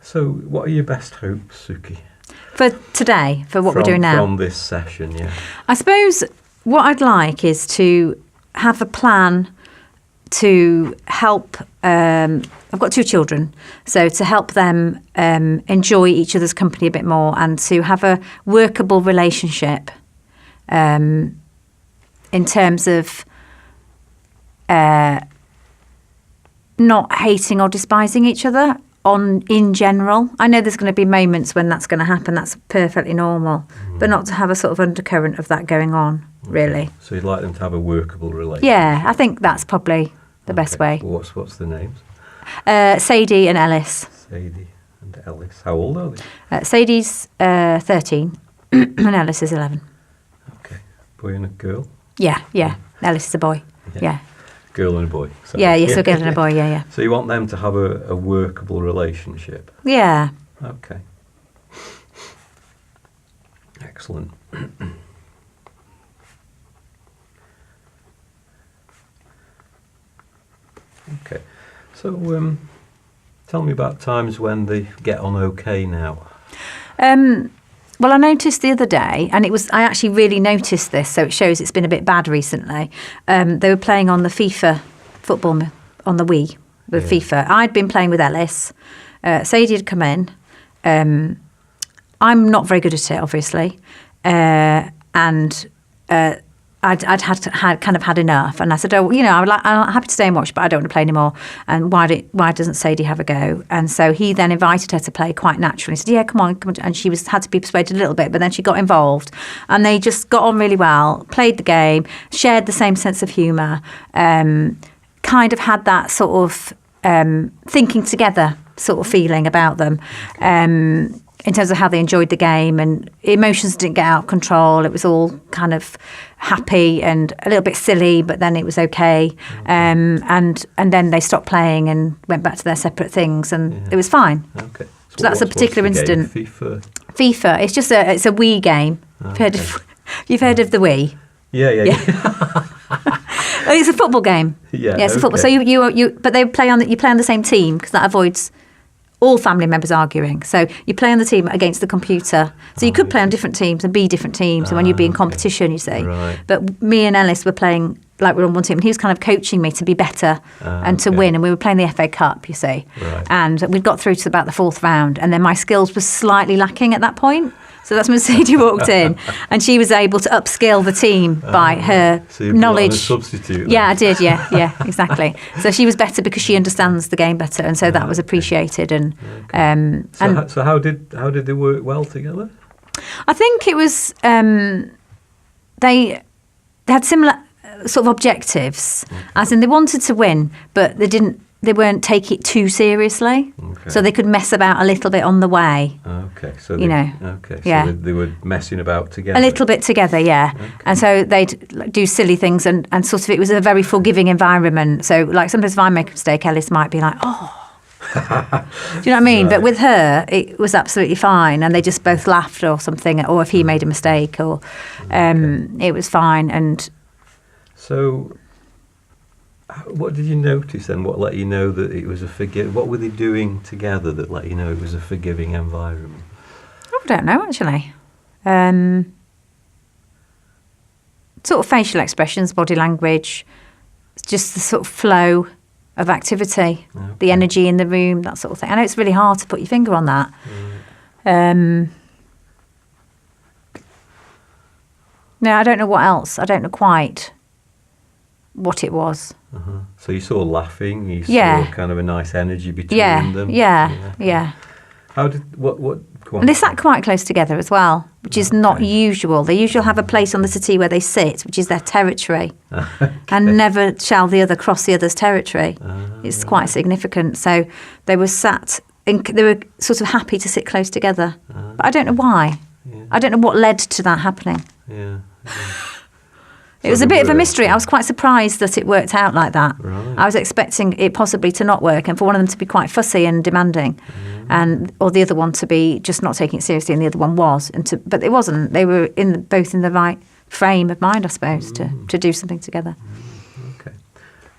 So what are your best hopes, Suky? For today, for what we're doing now? From this session, yeah. I suppose what I'd like is to have a plan to help. I've got 2 children, so to help them enjoy each other's company a bit more and to have a workable relationship in terms of not hating or despising each other in general. I know there's going to be moments when that's going to happen. That's perfectly normal, but not to have a sort of undercurrent of that going on, really. So you'd like them to have a workable relationship? Yeah, I think that's probably the best way. Well, what's the names? Sadie and Ellis. Sadie and Ellis. How old are they? Sadie's 13 and Ellis is 11. Okay. Boy and a girl? Yeah. Ellis is a boy. Yeah. Girl and a boy. Sorry. Yeah, so a girl and a boy, yeah. So you want them to have a workable relationship? Yeah. Okay. Excellent. Okay. So tell me about times when they get on okay now. Well, I noticed the other day, and I actually really noticed this, so it shows it's been a bit bad recently. They were playing on the FIFA football, on the Wii, FIFA. I'd been playing with Ellis. Sadie had come in. I'm not very good at it, obviously. And I'd had enough, and I said, "Oh, I'm happy to stay and watch, but I don't want to play anymore." And why doesn't Sadie have a go? And so he then invited her to play quite naturally. He said, "Yeah, come on." And she had to be persuaded a little bit, but then she got involved, and they just got on really well. Played the game, shared the same sense of humour, kind of had that sort of thinking together sort of feeling about them. In terms of how they enjoyed the game, and emotions didn't get out of control. It was all kind of happy and a little bit silly, but then it was okay. And then they stopped playing and went back to their separate things, and it was fine. Okay. So that's a particular incident. FIFA. It's just it's a Wii game. Okay. You've heard of the Wii? Yeah. It's a football game. Yeah, it's a football. So but you play on the same team, because that avoids all family members arguing. So you play on the team against the computer. So you could play on different teams and be different teams, and when you'd be in competition, you see. Right. But me and Ellis were playing like we're on one team, and he was kind of coaching me to be better and to win. And we were playing the FA Cup, you see. Right. And we'd got through to about the 4th round, and then my skills were slightly lacking at that point. So that's when Sadie walked in, and she was able to upskill the team by her so you knowledge. On a substitute. Yeah, I did. Yeah, exactly. So she was better because she understands the game better, and so that was appreciated. And so how did they work well together? I think it was they had similar sort of objectives, as in they wanted to win, but they weren't take it too seriously, so they could mess about a little bit on the way. Okay, so they were messing about together. A little bit together, yeah. Okay. And so they'd do silly things, and sort of it was a very forgiving environment. So like sometimes if I make a mistake, Ellis might be like, "Oh." Do you know what I mean? Right. But with her, it was absolutely fine, and they just both laughed or something, or if he made a mistake, or it was fine. And so, what did you notice then? What let you know that it was what were they doing together that let you know it was a forgiving environment? I don't know, actually. Sort of facial expressions, body language, just the sort of flow of activity, the energy in the room, that sort of thing. I know it's really hard to put your finger on that. No, I don't know what else. I don't know quite what it was. So you saw laughing, you saw kind of a nice energy between them. Yeah. How did what? Go on. And they sat quite close together as well, which is not usual. They usually have a place on the settee where they sit, which is their territory, and never shall the other cross the other's territory. It's quite significant. So they were they were sort of happy to sit close together, but I don't know why. I don't know what led to that happening. It was a bit of a mystery. I was quite surprised that it worked out like that. Right. I was expecting it possibly to not work, and for one of them to be quite fussy and demanding, or the other one to be just not taking it seriously, and the other one was. But it wasn't. They were both in the right frame of mind, I suppose, to do something together. Okay.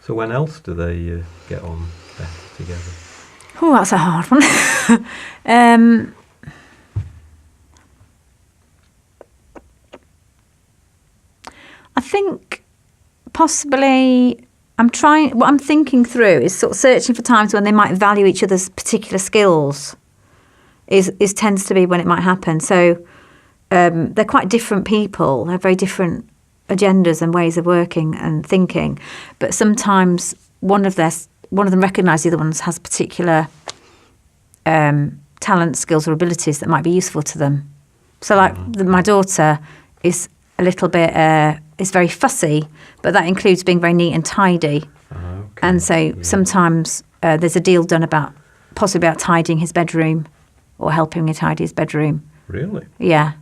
So when else do they get on better together? Oh, that's a hard one. I think possibly what I'm thinking through is sort of searching for times when they might value each other's particular skills is tends to be when it might happen. So they're quite different people. They have very different agendas and ways of working and thinking. But sometimes one of them recognises the other one has particular talent, skills or abilities that might be useful to them. So like my daughter is a little bit, is very fussy, but that includes being very neat and tidy. And so sometimes there's a deal done possibly about tidying his bedroom or helping him tidy his bedroom. Really? Yeah.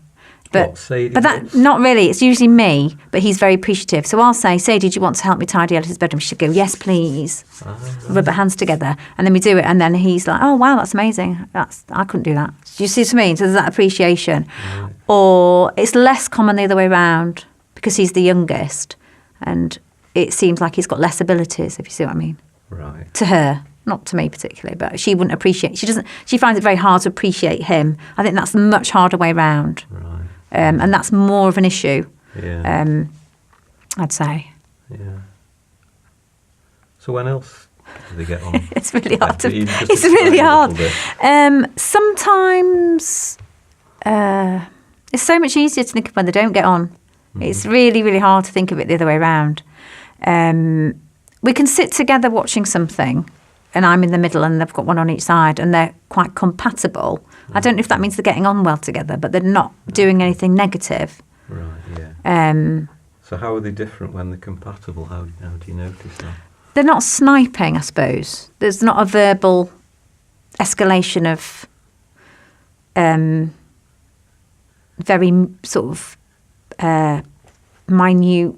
But Sadie that wants? not really. It's usually me, but he's very appreciative. So I'll say, Sadie, do you want to help me tidy Alice's bedroom? She'll go, yes, please. Rub our hands together. And then we do it. And then he's like, oh, wow, that's amazing. I couldn't do that. Do you see what I mean? So there's that appreciation. Right. Or it's less common the other way around because he's the youngest. And it seems like he's got less abilities, if you see what I mean. Right. To her. Not to me particularly, but she wouldn't appreciate. She finds it very hard to appreciate him. I think that's the much harder way round. Right. And that's more of an issue, Yeah. I'd say. Yeah. So when else do they get on? It's really hard to. Just It's explain really a hard. little bit. Sometimes it's so much easier to think of when they don't get on. It's really, really hard to think of it the other way around. We can sit together watching something, and I'm in the middle, and they've got one on each side, and they're quite compatible. I don't know if that means they're getting on well together, but they're not doing anything negative. Right. Yeah. So how are they different when they're compatible? How do you notice that? They're not sniping, I suppose. There's not a verbal escalation of very sort of minute,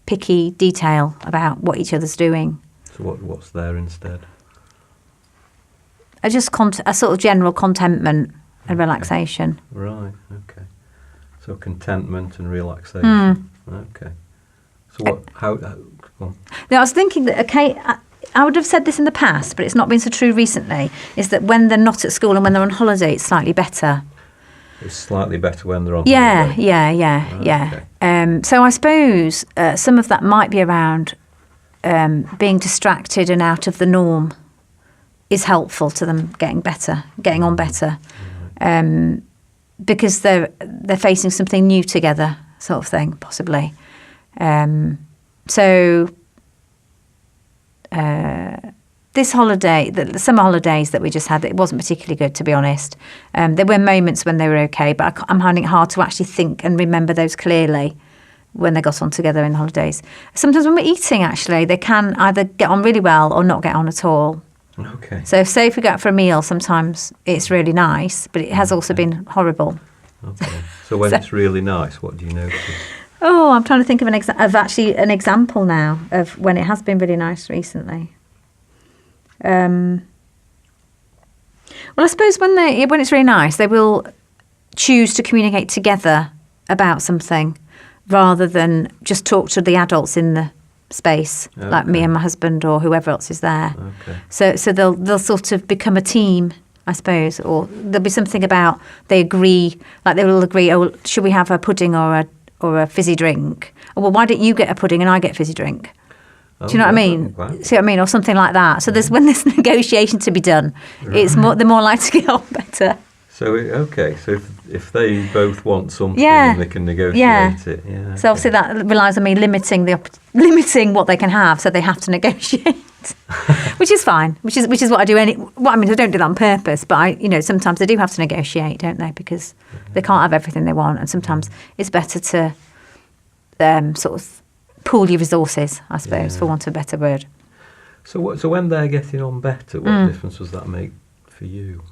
picky detail about what each other's doing. So what's there instead? Just a sort of general contentment and relaxation. Right. Okay. So contentment and relaxation. Okay. So what? How? Go on. Now, I was thinking that, okay, I would have said this in the past, but it's not been so true recently, is that when they're not at school and when they're on holiday, it's slightly better. It's slightly better when they're on Yeah, holiday. yeah. Okay. So I suppose some of that might be around being distracted and out of the norm is helpful to them getting on better, because they're facing something new together, sort of thing, possibly. So this holiday, the summer holidays that we just had, it wasn't particularly good, to be honest. There were moments when they were okay, but I'm finding it hard to actually think and remember those clearly when they got on together in holidays. Sometimes when we're eating, actually, they can either get on really well or not get on at all. Okay. So say if we go out for a meal, sometimes it's really nice, but it has also been horrible. Okay. So when it's really nice, what do you notice? Oh, I'm trying to think of an example now of when it has been really nice recently. Well, I suppose when it's really nice, they will choose to communicate together about something rather than just talk to the adults in the space, like me and my husband or whoever else is there. Okay. So they'll sort of become a team, I suppose, or there'll be something about they agree, like they will agree, oh, should we have a pudding or a fizzy drink? Oh, well, why don't you get a pudding and I get a fizzy drink? Do you know what I mean? Wow. See what I mean? Or something like that. So when there's negotiation to be done, they're more likely to get on better. So So if they both want something, Yeah. then they can negotiate it. Yeah. So obviously that relies on me limiting what they can have, so they have to negotiate, which is fine. Which is what I do. I don't do that on purpose, but sometimes they do have to negotiate, don't they? Because they can't have everything they want, and sometimes it's better to sort of pool your resources, I suppose, for want of a better word. So when they're getting on better, what difference does that make for you?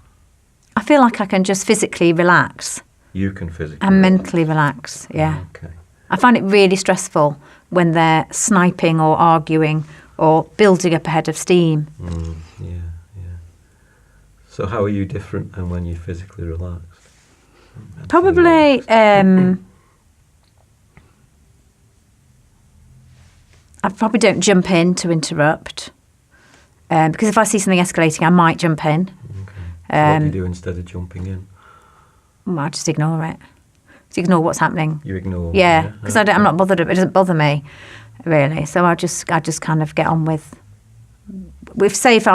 I feel like I can just physically relax. You can physically And relax. mentally relax, yeah. Okay. I find it really stressful when they're sniping or arguing or building up a head of steam. Yeah. So how are you different and when you're physically relaxed? Probably I probably don't jump in to interrupt. Because if I see something escalating, I might jump in. Okay. So what do you do instead of jumping in? Well, I just ignore it. Just ignore what's happening. You ignore. Yeah, because I'm not bothered. It doesn't bother me, really. So I just kind of get on with. Say if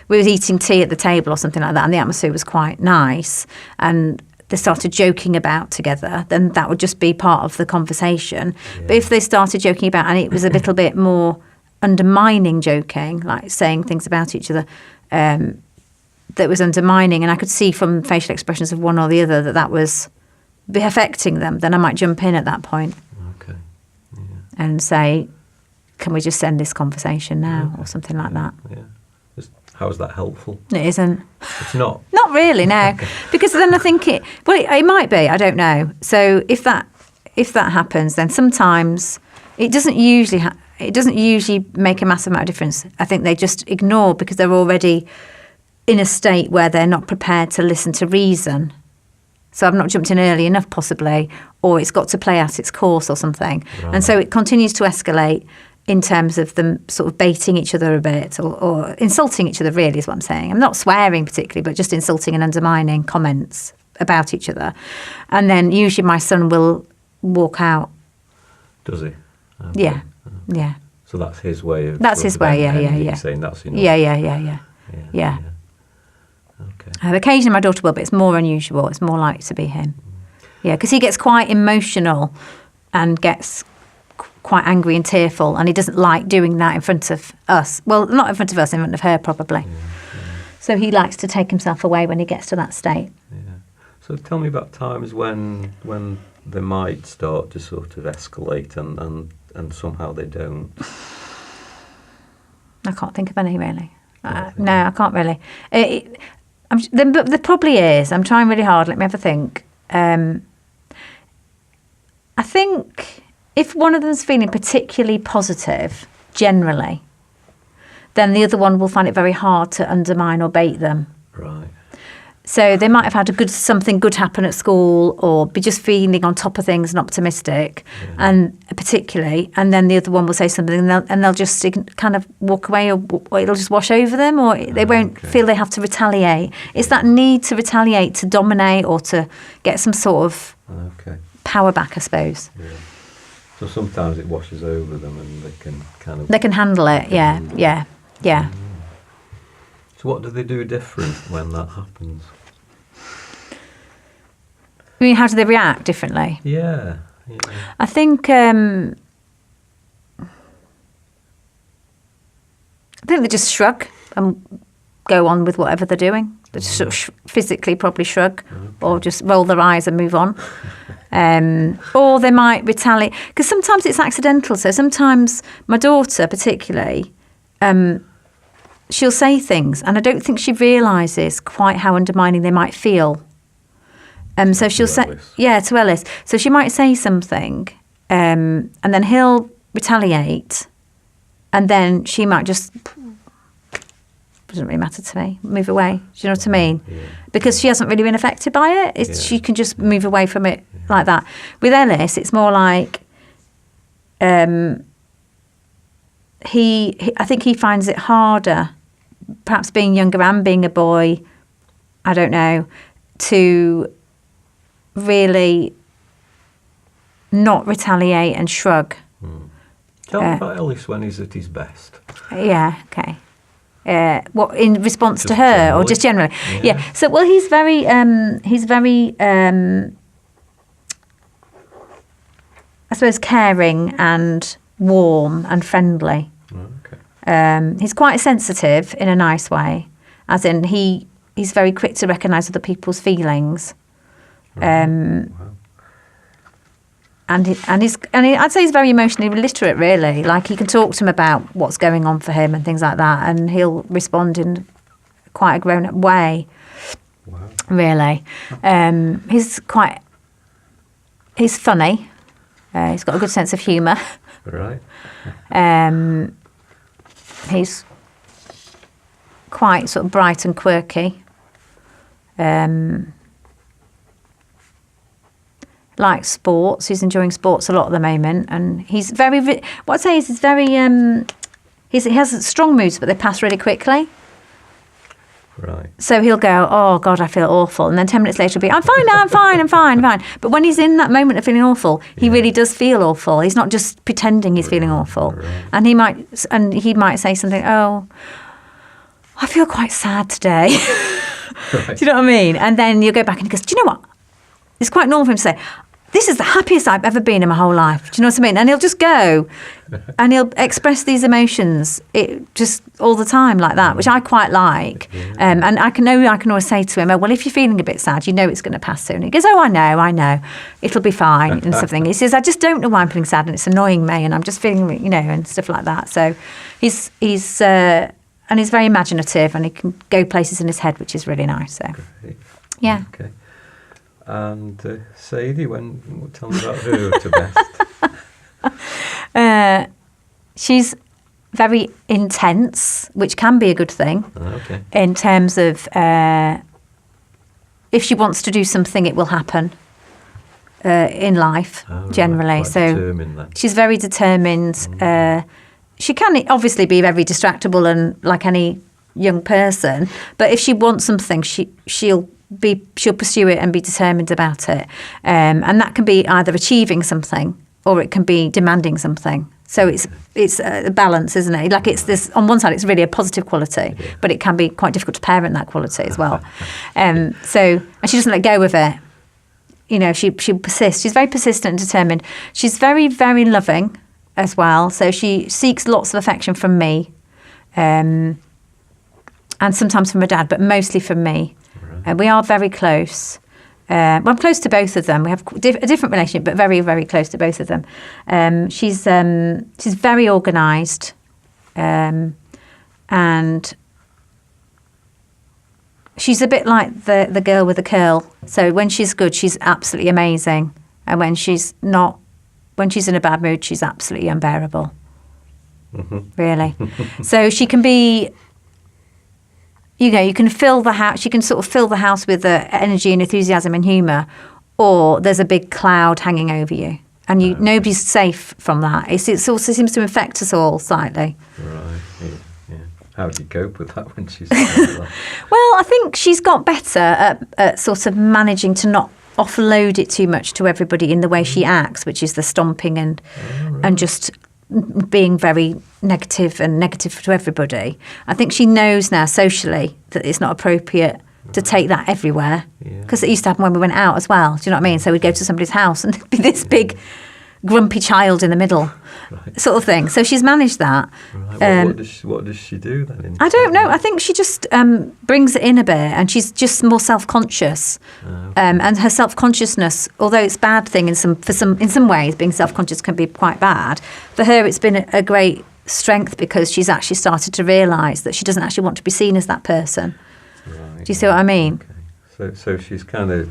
we was eating tea at the table or something like that, and the atmosphere was quite nice, and they started joking about together, then that would just be part of the conversation. Yeah. But if they started joking about, and it was a little bit more undermining joking, like saying things about each other, that was undermining, and I could see from facial expressions of one or the other that was affecting them, then I might jump in at that point. Okay. Yeah. And say, can we just end this conversation now, or something like that? Yeah. How is that helpful? It isn't. It's not. Not really, no. Because then I think it might be. I don't know. So if that happens, then sometimes it doesn't usually make a massive amount of difference. I think they just ignore because they're already in a state where they're not prepared to listen to reason. So I've not jumped in early enough, possibly, or it's got to play out its course or something. Right. And so it continues to escalate in terms of them sort of baiting each other a bit or insulting each other, really, is what I'm saying. I'm not swearing particularly, but just insulting and undermining comments about each other. And then usually my son will walk out. Does he? Okay. Yeah, yeah. So that's his way of... That's his way, yeah. Saying that's enough. Yeah. Okay. Occasionally my daughter will, but it's more unusual. It's more likely to be him. Yeah, because he gets quite emotional and gets quite angry and tearful, and he doesn't like doing that in front of us. Well, not in front of us, in front of her, probably. Yeah. So he likes to take himself away when he gets to that state. Yeah. So tell me about times when they might start to sort of escalate and somehow they don't. I can't think of any, really. No, I can't really. There probably is. I'm trying really hard. Let me have a think. I think if one of them's feeling particularly positive, generally, then the other one will find it very hard to undermine or bait them. Right. So they might have had something good happen at school, or be just feeling on top of things and optimistic, and particularly, and then the other one will say something, and they'll just kind of walk away, or it'll just wash over them, or they won't feel they have to retaliate. It's that need to retaliate, to dominate, or to get some sort of power back, I suppose. Yeah. So sometimes it washes over them, and they can kind of... They can handle it, yeah. So what do they do different when that happens? I mean, how do they react differently? Yeah. I think they just shrug and go on with whatever they're doing. They just sort of physically probably shrug, or just roll their eyes and move on. Or they might retaliate, because sometimes it's accidental. So sometimes my daughter particularly, she'll say things, and I don't think she realises quite how undermining they might feel. So she'll say, to Ellis. So she might say something, and then he'll retaliate, and then she might just, doesn't really matter to me, move away. Do you know what I mean? Yeah. Because she hasn't really been affected by it. She can just move away from it like that. With Ellis, it's more like I think he finds it harder, perhaps being younger and being a boy, I don't know, to really not retaliate and shrug. Tell me about Ellis when he's at his best. Yeah, okay. What, in response Just to her, generally? or just generally? Yeah. So, well, he's very I suppose, caring and warm and friendly. Okay. He's quite sensitive in a nice way, as in he's very quick to recognise other people's feelings. Wow. And I'd say he's very emotionally literate, really. Like, he can talk to him about what's going on for him and things like that, and he'll respond in quite a grown-up way. Wow. Really. He's funny. He's got a good sense of humour. Right. He's quite sort of bright and quirky. Likes sports. He's enjoying sports a lot at the moment, and he's very. What I'd say is he's very He has strong moods, but they pass really quickly. Right. So he'll go, oh, God, I feel awful. And then 10 minutes later he'll be, I'm fine now, I'm fine. But when he's in that moment of feeling awful, he really does feel awful. He's not just pretending he's feeling awful. Right. And he might say something, oh, I feel quite sad today. Right. Do you know what I mean? And then you'll go back and he goes, do you know what? It's quite normal for him to say, this is the happiest I've ever been in my whole life. Do you know what I mean? And he'll just go and he'll express these emotions just all the time like that, which I quite like. And I can always say to him, oh, well, if you're feeling a bit sad, you know it's going to pass soon. He goes, oh, I know. It'll be fine and something. He says, I just don't know why I'm feeling sad and it's annoying me and I'm just feeling, you know, and stuff like that. So he's very imaginative and he can go places in his head, which is really nice. So, Great. yeah. Okay. And Sadie, tell me about her to best. She's very intense, which can be a good thing. Okay. In terms of if she wants to do something, it will happen in life, generally. Right. So Determined then. she's very determined. She can obviously be very distractible and like any young person, but if she wants something, she'll pursue it and be determined about it. And that can be either achieving something or it can be demanding something. So it's a balance, isn't it? Like it's this, on one side, it's really a positive quality, but it can be quite difficult to parent that quality as well. And she doesn't let go of it. You know, she persists. She's very persistent and determined. She's very, very loving as well. So she seeks lots of affection from me, and sometimes from her dad, but mostly from me. We are very close. I'm close to both of them. We have a different relationship, but very, very close to both of them. She's very organised, and she's a bit like the girl with the curl. So when she's good, she's absolutely amazing, and when she's not, when she's in a bad mood, she's absolutely unbearable. Mm-hmm. Really. So she can be. You know, you can fill the house. She can sort of fill the house with energy and enthusiasm and humour, or there's a big cloud hanging over you, and nobody's safe from that. It also seems to infect us all slightly. Right. Yeah. How do you cope with that when she's like that? Well, I think she's got better at sort of managing to not offload it too much to everybody in the way she acts, which is the stomping and just being very negative to everybody. I think she knows now socially that it's not appropriate to take that everywhere, because it used to happen when we went out as well. Do you know what I mean? So we'd go to somebody's house and there'd be this big grumpy child in the middle, sort of thing. So she's managed that. Right. What does she do then? I don't know. I think she just brings it in a bit, and she's just more self-conscious. And her self-consciousness, although it's a bad thing in some ways, being self-conscious can be quite bad. For her, it's been a great strength because she's actually started to realise that she doesn't actually want to be seen as that person. Right. Do you see what I mean? Okay. So she's becoming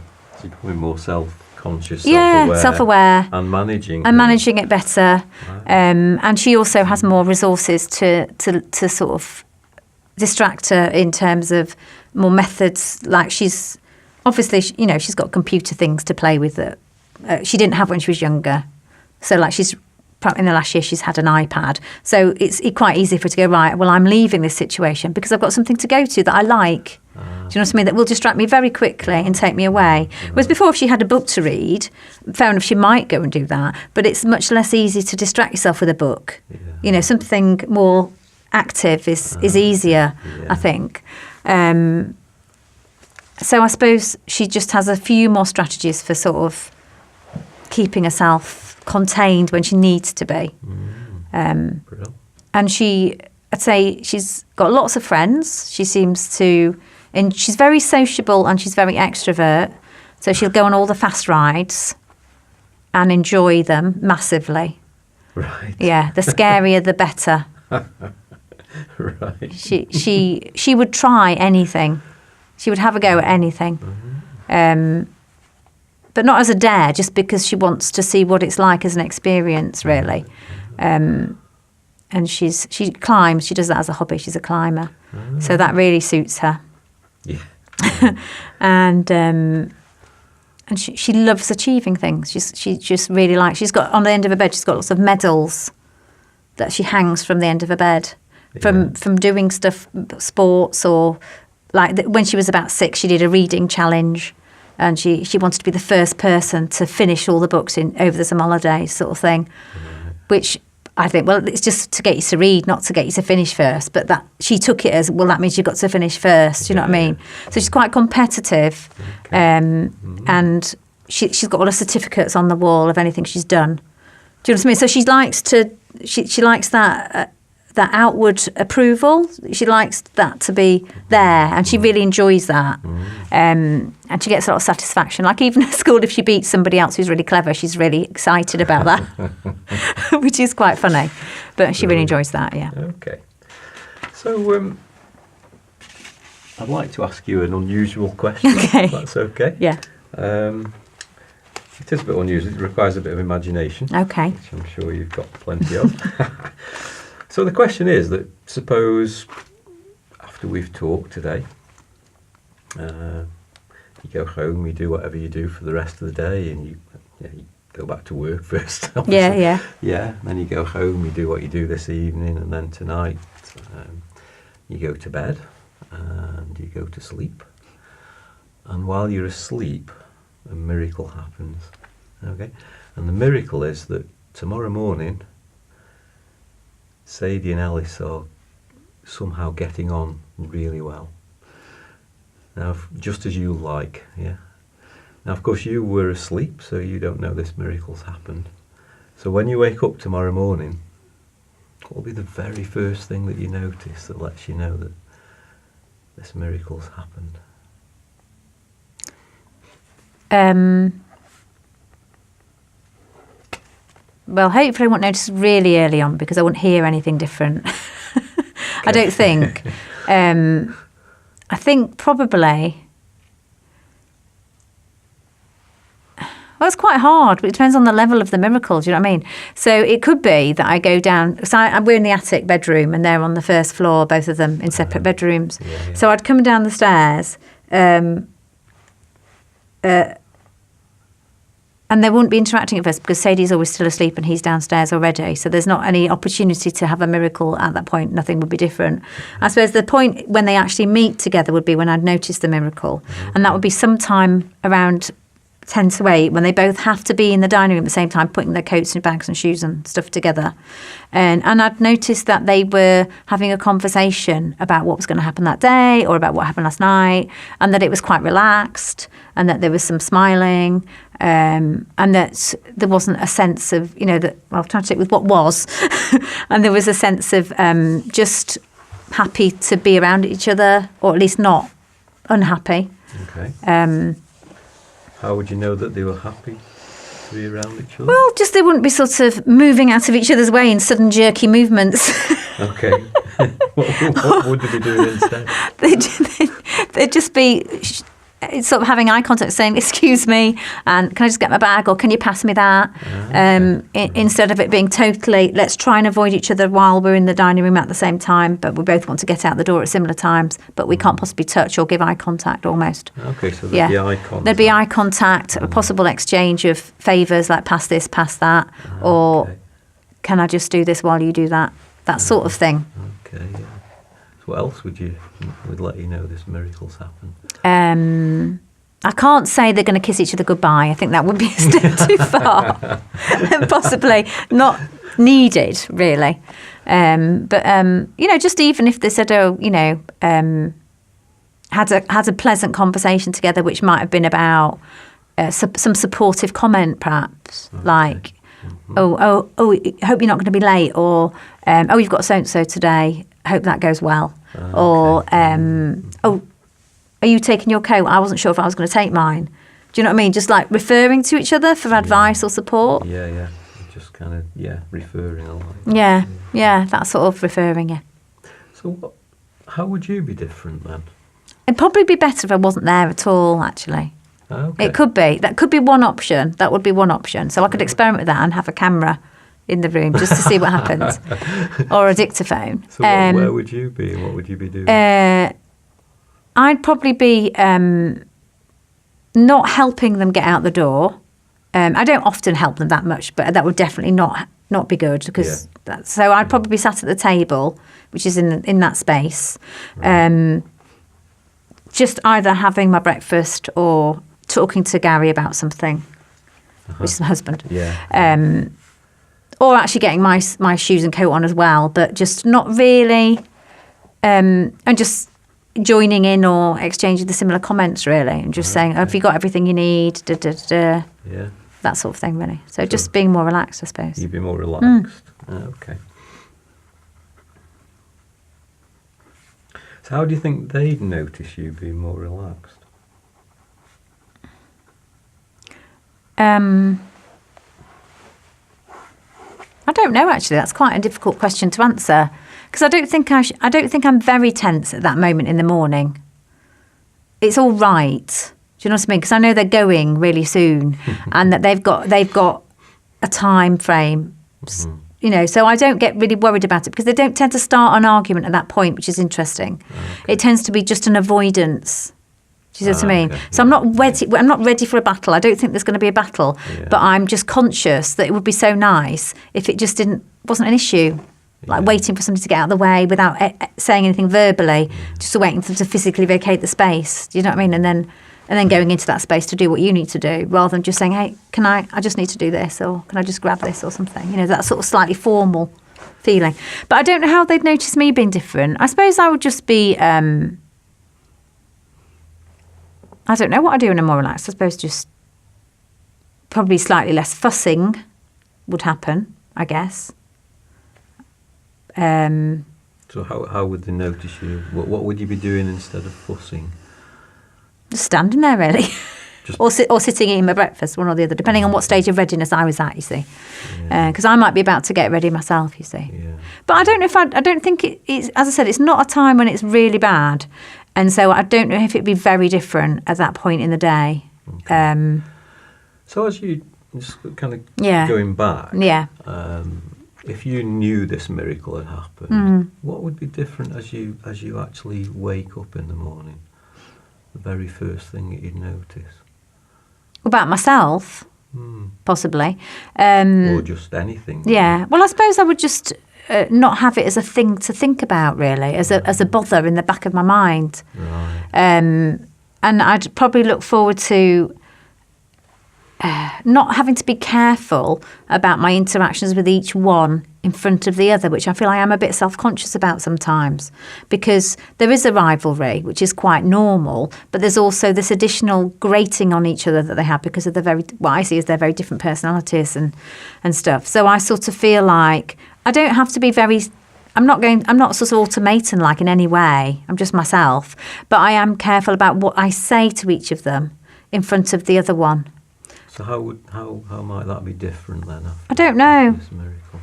more self-conscious, self-aware, and managing it better. Right. And she also has more resources to sort of distract her in terms of more methods. Like she's obviously, she's got computer things to play with that she didn't have when she was younger. So like in the last year, she's had an iPad. So it's quite easy for her to go, right, well, I'm leaving this situation because I've got something to go to that I like. Do you know what I mean? That will distract me very quickly and take me away. Whereas before, if she had a book to read, fair enough, she might go and do that. But it's much less easy to distract yourself with a book. Yeah. Something more active is easier, I think. So I suppose she just has a few more strategies for sort of keeping herself contained when she needs to be. And I'd say she's got lots of friends. She seems to, and she's very sociable and she's very extrovert. So she'll go on all the fast rides and enjoy them massively. Right. Yeah, the scarier the better. Right. She would try anything. She would have a go at anything. But not as a dare, just because she wants to see what it's like as an experience, really. And she climbs. She does that as a hobby. She's a climber, so that really suits her. Yeah. And she loves achieving things. She just really likes. She's got on the end of her bed. She's got lots of medals that she hangs from the end of her bed. from doing stuff, sports, or like when she was about 6, she did a reading challenge, and she wanted to be the first person to finish all the books in over the summer holidays, sort of thing, which I think, well, it's just to get you to read, not to get you to finish first. But that she took it as, well, that means you've got to finish first. Do you know what I mean? So she's quite competitive, and she's got all her certificates on the wall of anything she's done. Do you know what I mean? So she likes to, she likes that outward approval. She likes that to be there, and she really enjoys that. And she gets a lot of satisfaction. Like even at school, if she beats somebody else who's really clever, she's really excited about that, which is quite funny. But she really enjoys that, yeah. Okay. So I'd like to ask you an unusual question, if that's okay. Yeah. It is a bit unusual. It requires a bit of imagination. Okay. Which I'm sure you've got plenty of. So the question is that, suppose after we've talked today, you go home, you do whatever you do for the rest of the day, and you go back to work first. Yeah. Then you go home, you do what you do this evening, and then tonight you go to bed and you go to sleep. And while you're asleep, a miracle happens. Okay, and the miracle is that tomorrow morning, Sadie and Alice are somehow getting on really well. Now, just as you like, yeah. Now, of course, you were asleep, so you don't know this miracle's happened. So when you wake up tomorrow morning, what will be the very first thing that you notice that lets you know that this miracle's happened? Well, hopefully I won't notice really early on, because I won't hear anything different. I don't think. I think probably... Well, it's quite hard, but it depends on the level of the miracle, do you know what I mean? So it could be that I go down... So we're in the attic bedroom, and they're on the first floor, both of them in separate bedrooms. Yeah. So I'd come down the stairs... and they wouldn't be interacting at first, because Sadie's always still asleep and he's downstairs already. So there's not any opportunity to have a miracle at that point. Nothing would be different. I suppose the point when they actually meet together would be when I'd notice the miracle. And that would be sometime around 10 to 8, when they both have to be in the dining room at the same time, putting their coats and bags and shoes and stuff together. And I'd noticed that they were having a conversation about what was going to happen that day, or about what happened last night, and that it was quite relaxed, and that there was some smiling, and that there wasn't a sense of, that, well, I'm trying to stick with what was, and there was a sense of just happy to be around each other, or at least not unhappy. Okay. How would you know that they were happy to be around each other? Well, just they wouldn't be sort of moving out of each other's way in sudden jerky movements. Okay. what would they be doing instead? They'd just be sort of having eye contact, saying, "Excuse me, and can I just get my bag, or can you pass me that?" Instead of it being totally, let's try and avoid each other while we're in the dining room at the same time, but we both want to get out the door at similar times, but we can't possibly touch or give eye contact almost. Okay, so there'd be eye contact. There'd be eye contact, a possible exchange of favours, like pass this, pass that, or can I just do this while you do that? That sort of thing. Okay, yeah. So what else would let you know this miracle's happened? I can't say they're going to kiss each other goodbye. I think that would be a step too far. And possibly not needed, really. Just even if they said, had a pleasant conversation together, which might have been about some supportive comment, perhaps, like, oh, hope you're not going to be late, or, you've got so-and-so today, hope that goes well. Or, are you taking your coat? I wasn't sure if I was going to take mine. Do you know what I mean? Just like referring to each other for advice or support. Yeah. Just kind of, referring along. Yeah, that sort of referring, yeah. So how would you be different then? It'd probably be better if I wasn't there at all, actually. Okay. It could be. That could be one option. That would be one option. So I could experiment with that and have a camera in the room just to see what happens. Or a dictaphone. So where would you be and what would you be doing? I'd probably be not helping them get out the door. I don't often help them that much, but that would definitely not not be good because so I'd probably be sat at the table, which is in that space, just either having my breakfast or talking to Gary about something, which is my husband. Or actually getting my shoes and coat on as well, but just not really, and just joining in or exchanging the similar comments really, and just saying, have you got everything you need? Yeah. That sort of thing really. So just being more relaxed, I suppose. You'd be more relaxed. Okay. So how do you think they'd notice you being more relaxed? I don't know actually. That's quite a difficult question to answer because I don't think I'm very tense at that moment in the morning. It's all right. Do you know what I mean? Because I know they're going really soon, and that they've got a time frame. You know, so I don't get really worried about it because they don't tend to start an argument at that point, which is interesting. It tends to be just an avoidance. Do you see what I mean? So I'm not ready for a battle. I don't think there's going to be a battle, but I'm just conscious that it would be so nice if it just wasn't an issue. Like waiting for somebody to get out of the way without saying anything verbally, just waiting for them to physically vacate the space. Do you know what I mean? And then going into that space to do what you need to do, rather than just saying, hey, I just need to do this, or can I just grab this or something? You know, that sort of slightly formal feeling. But I don't know how they'd notice me being different. I suppose I would just be, I don't know what I do when I'm more relaxed. I suppose just probably slightly less fussing would happen, I guess. So how would they notice you? What would you be doing instead of fussing? Just standing there, really. Or sitting eating my breakfast, one or the other, depending on what stage of readiness I was at, you see. Because I might be about to get ready myself, you see. But I don't know I don't think it's, as I said, it's not a time when it's really bad. And so I don't know if it'd be very different at that point in the day. Okay. So as you just kind of going back, if you knew this miracle had happened, what would be different as you actually wake up in the morning? The very first thing that you'd notice? About myself, possibly. Or just anything? Yeah. Well, I suppose I would just not have it as a thing to think about, really, as a bother in the back of my mind. Right. And I'd probably look forward to not having to be careful about my interactions with each one in front of the other, which I feel I am a bit self-conscious about sometimes, because there is a rivalry, which is quite normal, but there's also this additional grating on each other that they have because of what I see as their very different personalities and stuff. So I sort of feel like I don't have to be I'm not sort of automaton like in any way. I'm just myself, but I am careful about what I say to each of them in front of the other one. So how might that be different then? I don't know. This miracle?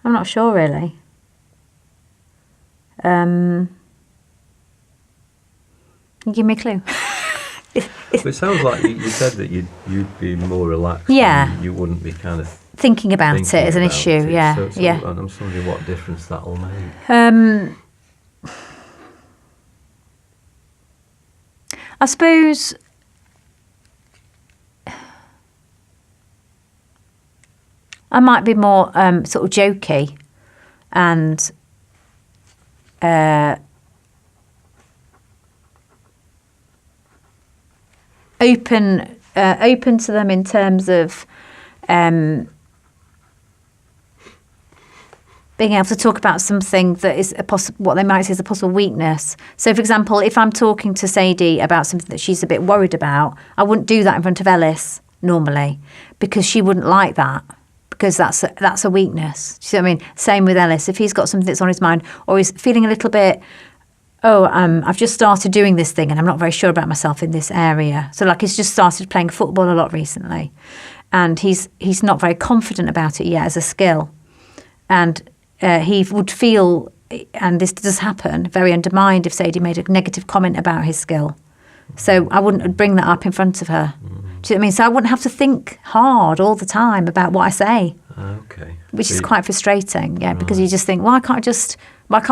I'm not sure really. Give me a clue. But it sounds like you said that you'd be more relaxed. Yeah. You wouldn't be kind of thinking about it as an issue. Yeah. So yeah. I'm wondering what difference that'll make. I suppose I might be more sort of jokey and open to them in terms of being able to talk about something that is what they might see as a possible weakness. So, for example, if I'm talking to Sadie about something that she's a bit worried about, I wouldn't do that in front of Ellis normally because she wouldn't like that, because that's a weakness. Do you see what I mean? Same with Ellis. If he's got something that's on his mind or he's feeling a little bit, I've just started doing this thing and I'm not very sure about myself in this area. So, like, he's just started playing football a lot recently and he's not very confident about it yet as a skill. And he would feel, and this does happen, very undermined if Sadie made a negative comment about his skill. So I wouldn't bring that up in front of her. Do you know what I mean? So I wouldn't have to think hard all the time about what I say. Okay. Which is quite frustrating, yeah, because you just think, why can't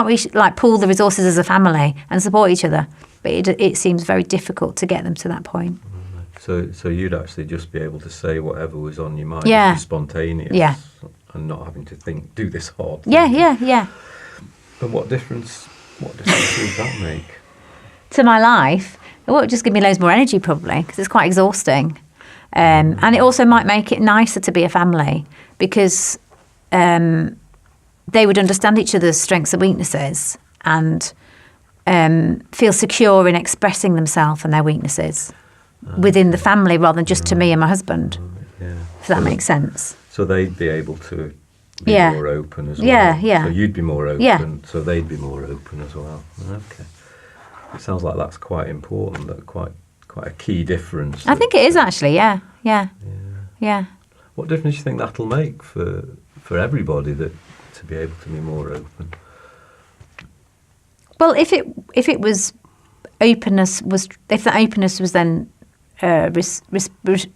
we like pool the resources as a family and support each other? But it seems very difficult to get them to that point. Makes So you'd actually just be able to say whatever was on your mind. Yeah. It'd be spontaneous. Yeah. And not having to do this hard. Yeah, thinking. yeah. And what difference would that make? To my life, it would just give me loads more energy probably, because it's quite exhausting. And it also might make it nicer to be a family, because they would understand each other's strengths and weaknesses, and feel secure in expressing themselves and their weaknesses within the family, rather than just to me and my husband. Yeah. If that makes sense. So they'd be able to be Yeah. more open as well. Yeah. So you'd be more open, Yeah. so they'd be more open as well. Okay. It sounds like that's quite important, that quite a key difference. I think it is actually, yeah. What difference do you think that'll make for everybody, that to be able to be more open? Well, if it was openness was, if that openness was then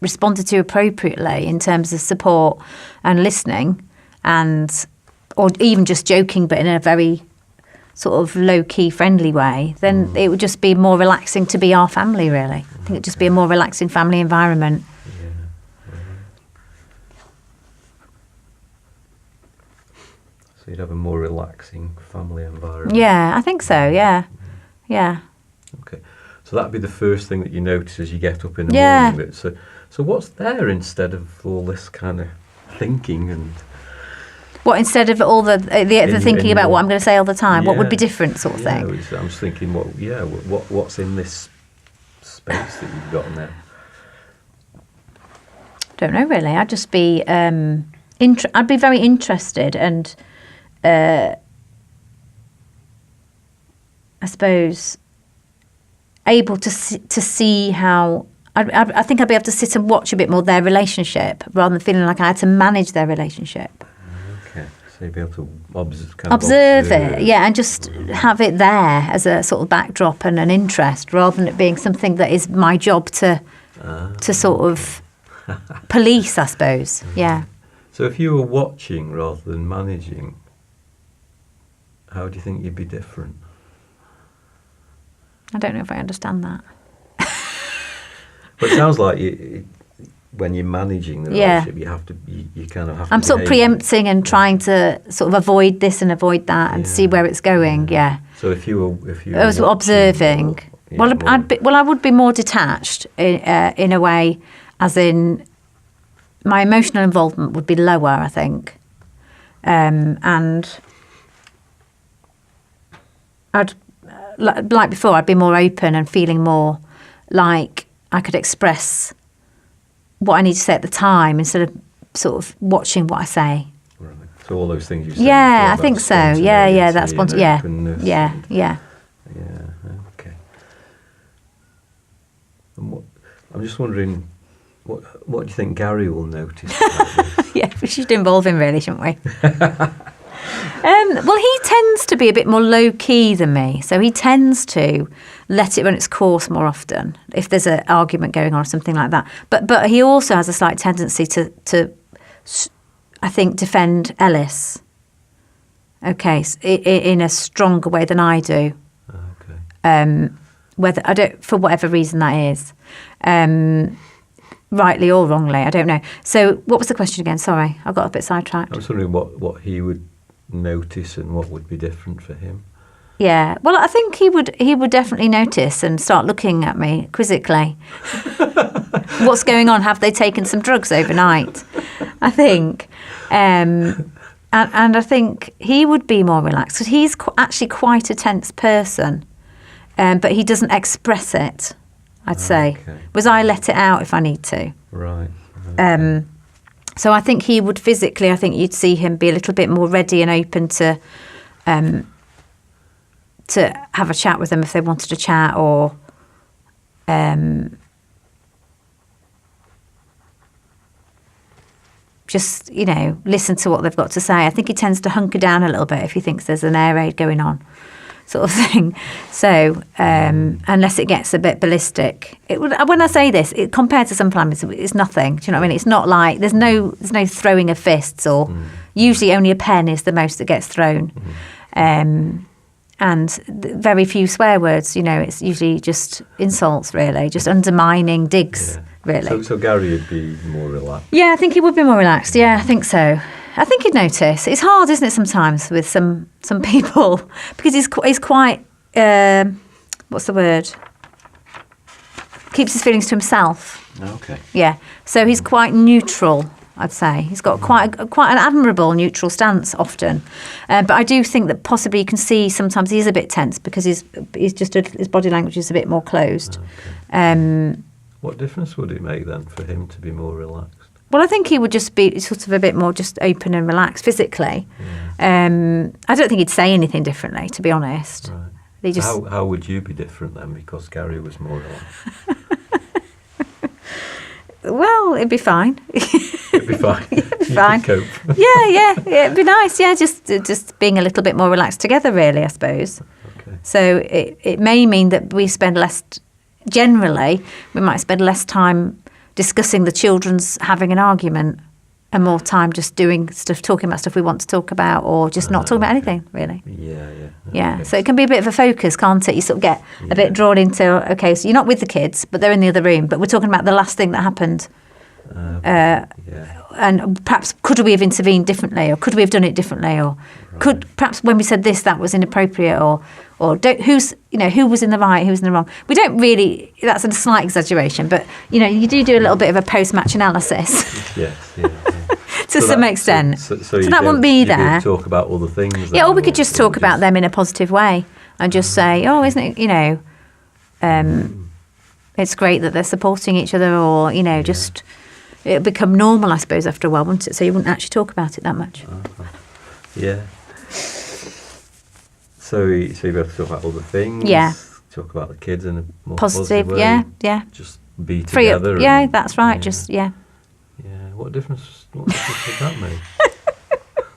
responded to appropriately in terms of support and listening, or even just joking, but in a very sort of low-key, friendly way, then it would just be more relaxing to be our family, really. I think it'd just be a more relaxing family environment. So you'd have a more relaxing family environment. Yeah, I think so, yeah. Okay. So that'd be the first thing that you notice as you get up in the Yeah. morning. So what's there instead of all this kind of thinking and... What, instead of all the thinking about what I'm going to say all the time, what would be different, sort of thing? I was thinking, what's in this space that you've got now? Don't know really. I'd just be I'd be very interested, and I suppose able to see how. I think I'd be able to sit and watch a bit more their relationship, rather than feeling like I had to manage their relationship. Okay, so you'd be able to observe it, yeah, and just have it there as a sort of backdrop and an interest, rather than it being something that is my job to sort of police, I suppose. Yeah. So if you were watching rather than managing, how do you think you'd be different? I don't know if I understand that. But it sounds like when you're managing the relationship, you kind of have to. I'm sort of preempting and trying to sort of avoid this and avoid that and see where it's going. Yeah. So if you were I was observing. I would be more detached in a way, as in my emotional involvement would be lower, I think, and I'd like before, I'd be more open and feeling more like I could express what I need to say at the time, instead of sort of watching what I say. Right. So all those things you said. Yeah, I think so. Yeah, that's yeah. Yeah. Okay. And I'm just wondering, what do you think Gary will notice about this? Yeah, we should involve him, really, shouldn't we? Well, he tends to be a bit more low-key than me, so he tends to let it run its course more often if there's an argument going on or something like that. But he also has a slight tendency to I think, defend Ellis. Okay, in a stronger way than I do. Okay. Whether I don't, for whatever reason that is, rightly or wrongly, I don't know. So, what was the question again? Sorry, I got a bit sidetracked. I was wondering what he would notice and what would be different for him. Yeah, well, I think he would definitely notice and start looking at me quizzically. What's going on? Have they taken some drugs overnight? I think, and I think he would be more relaxed, because he's actually quite a tense person, but he doesn't express it, I'd say. Okay. Whereas I let it out if I need to. Right. So I think he would physically, I think you'd see him be a little bit more ready and open to have a chat with them if they wanted to chat, or just, listen to what they've got to say. I think he tends to hunker down a little bit if he thinks there's an air raid going on, sort of thing. So unless it gets a bit ballistic, when I say this, compared to some families, it's nothing. Do you know what I mean? It's not like there's no throwing of fists, or usually only a pen is the most that gets thrown, and very few swear words. It's usually just insults, really, just undermining digs really. So Gary would be more relaxed. Yeah, I think he would be more relaxed. Yeah, I think so. I think he'd notice. It's hard, isn't it, sometimes with some people because he's quite what's the word? Keeps his feelings to himself. Okay. Yeah, so he's quite neutral. I'd say he's got quite an admirable neutral stance often, but I do think that possibly you can see sometimes he is a bit tense because his body language is a bit more closed. Okay. What difference would it make then for him to be more relaxed? Well, I think he would just be sort of a bit more just open and relaxed physically. Yeah. I don't think he'd say anything differently, to be honest. Right. How would you be different then because Gary was more relaxed? Well, it'd be fine. It'd be fine. It'd be fine. Cope. Yeah, it'd be nice. Yeah, just being a little bit more relaxed together, really, I suppose. Okay. So it may mean that we spend less. Generally, we might spend less time discussing the children's having an argument, and more time just doing stuff, talking about stuff we want to talk about, or just not talking about anything, really. Yeah. So it can be a bit of a focus, can't it? You sort of get a bit drawn into, okay, so you're not with the kids, but they're in the other room, but we're talking about the last thing that happened. And perhaps could we have intervened differently, or could we have done it differently, or could perhaps when we said this that was inappropriate, or who was in the right, who was in the wrong. We don't really. That's a slight exaggeration, but you do a little bit of a post-match analysis. Yes. To some extent. So that wouldn't be there. Talk about other things. Yeah, or we could just talk about them in a positive way and just say, oh, isn't it? It's great that they're supporting each other, or just. It'll become normal, I suppose, after a while, wouldn't it? So you wouldn't actually talk about it that much. Yeah. So you have to talk about other things. Yeah. Talk about the kids in a more positive way. Yeah. Just be together. Yeah, that's right. Just Yeah. What difference would that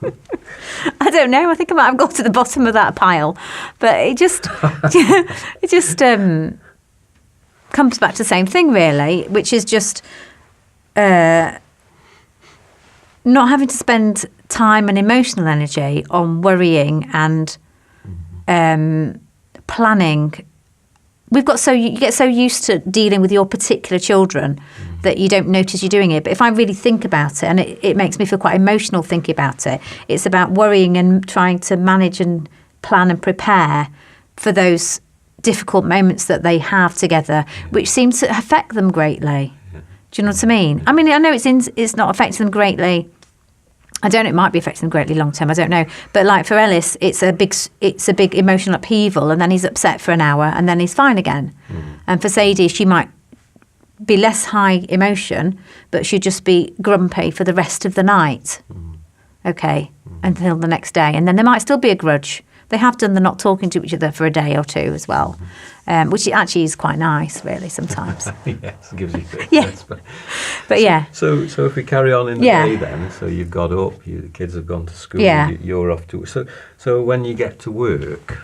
make? I don't know. I think I might have got to the bottom of that pile, but it just comes back to the same thing, really, which is just. Not having to spend time and emotional energy on worrying and planning. You get so used to dealing with your particular children that you don't notice you're doing it. But if I really think about it, and it makes me feel quite emotional thinking about it, it's about worrying and trying to manage and plan and prepare for those difficult moments that they have together, which seems to affect them greatly. Do you know what I mean? I mean, I know it's not affecting them greatly. I don't know. It might be affecting them greatly long term. I don't know. But like for Ellis, it's a big emotional upheaval, and then he's upset for an hour, and then he's fine again. And for Sadie, she might be less high emotion, but she'd just be grumpy for the rest of the night. Okay, until the next day, and then there might still be a grudge. They have done the not talking to each other for a day or two as well, which actually is quite nice, really, sometimes. Yes, it gives you a bit But yeah. So if we carry on in the day then, so you've got up, the kids have gone to school, you're off to work. So when you get to work,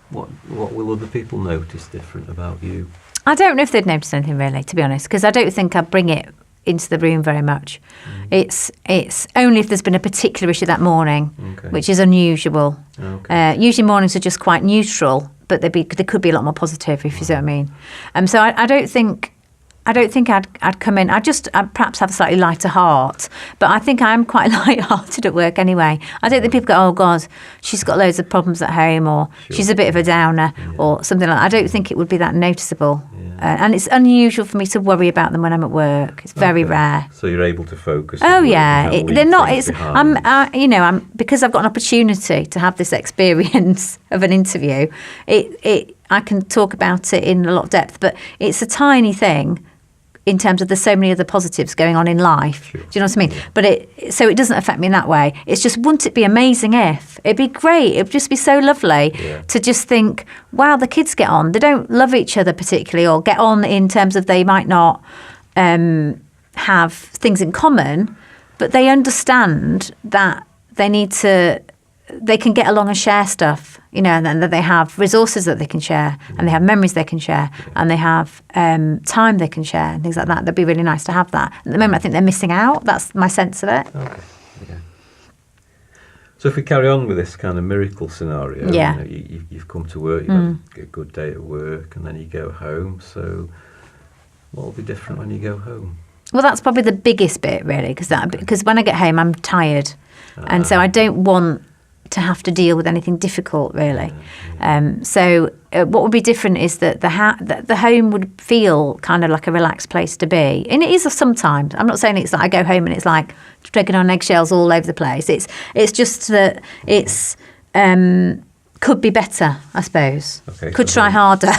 what will other people notice different about you? I don't know if they'd notice anything, really, to be honest, because I don't think I bring it into the room very much. It's only if there's been a particular issue that morning, which is unusual. Usually mornings are just quite neutral, but they could be a lot more positive, if you see what I mean. So I don't think I'd come in. I'd perhaps have a slightly lighter heart, but I think I'm quite light-hearted at work anyway. I don't think people go, oh God, she's got loads of problems at home, or she's a bit of a downer, or something like that. I don't think it would be that noticeable. And it's unusual for me to worry about them when I'm at work. It's very rare. So you're able to focus. Oh yeah, they're not. I'm because I've got an opportunity to have this experience of an interview. I can talk about it in a lot of depth, but it's a tiny thing in terms of there's so many other positives going on in life. Do you know what I mean? But so it doesn't affect me in that way. It's just, wouldn't it be amazing if? It'd be great. It'd just be so lovely to just think, wow, the kids get on. They don't love each other particularly, or get on in terms of they might not have things in common, but they understand that they can get along and share stuff, and then that they have resources that they can share, and they have memories they can share, and they have time they can share, and things like that. That'd be really nice to have that. At the moment, I think they're missing out. That's my sense of it. Okay. Yeah. So if we carry on with this kind of miracle scenario, you've come to work, you've had a good day at work, and then you go home. So What will be different when you go home? Well, that's probably the biggest bit, really, because when I get home, I'm tired, and so I don't want to have to deal with anything difficult, really. So what would be different is that the home would feel kind of like a relaxed place to be, and it is sometimes. I'm not saying it's like I go home and it's like treading on eggshells all over the place. It's just that it's could be better, I suppose. Okay, could try harder.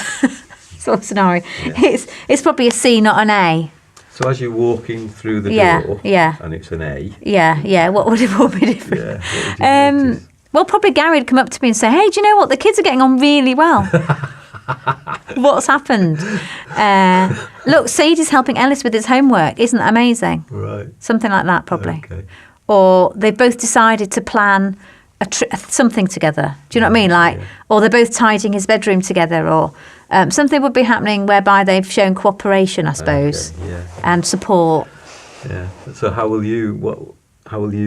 Sort of scenario. Yeah. It's probably a C, not an A. So as you're walking through the door, and it's an A. Yeah. What would be different? Yeah. What would you notice? Well, probably Gary would come up to me and say, "Hey, do you know what? The kids are getting on really well. What's happened? Look, Sadie's helping Ellis with his homework. Isn't that amazing?" Right. Something like that, probably. Okay. Or they've both decided to plan something together. Do you know what I mean? Like, or they're both tidying his bedroom together, or something would be happening whereby they've shown cooperation, I suppose, and support. Yeah. So how will you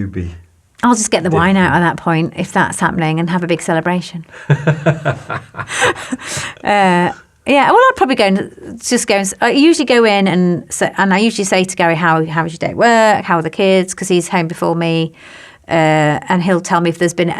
be? I'll just get the wine out at that point if that's happening and have a big celebration. Well, I'd probably I usually go in and I usually say to Gary, how was your day at work? How are the kids? Because he's home before me. And he'll tell me if there's been